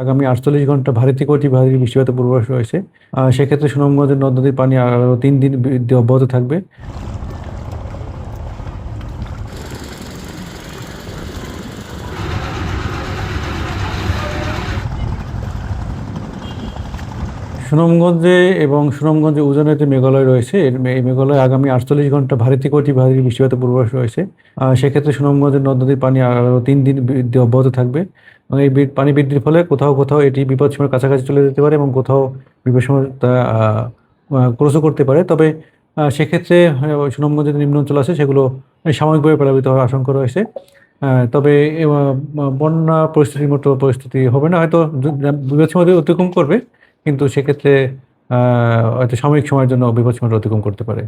আগামী ৪৮ ঘন্টা ভারী থেকে অতি ভারী বৃষ্টিপাতের পূর্বাভাস রয়েছে। সেক্ষেত্রে সুনামগঞ্জের নদ-নদীর পানি আরও ৩ দিন বৃদ্ধি অব্যাহত থাকবে। সুনামগঞ্জে এবং সুনামগঞ্জের উজানের যে মেঘালয় রয়েছে, এই মেঘালয়ে আগামী ৪৮ ঘন্টা ভারী থেকে অতি ভারী বৃষ্টিপাতের পূর্বাভাস রয়েছে। সেক্ষেত্রে সুনামগঞ্জের নদ-নদীর পানি আরও ৩ দিন বৃদ্ধি অব্যাহত থাকবে এবং এই পানি বৃদ্ধির ফলে কোথাও, কোথাও এটি বিপদসীমার কাছাকাছি চলে যেতে পারে এবং কোথাও বিপদসীমা ক্রসও করতে পারে। তবে সেক্ষেত্রে সুনামগঞ্জের যে নিম্ন অঞ্চল আছে সেগুলো সাময়িকভাবে প্লাবিত হওয়ার আশঙ্কা রয়েছে। তবে বন্যা পরিস্থিতির মতো পরিস্থিতি হবে না। হয়তো বিপদসীমা অতিক্রম করবে, কিন্তু সেক্ষেত্রে হয়তো সাময়িক সময়ের জন্য বিপদসীমাটা অতিক্রম করতে পারে।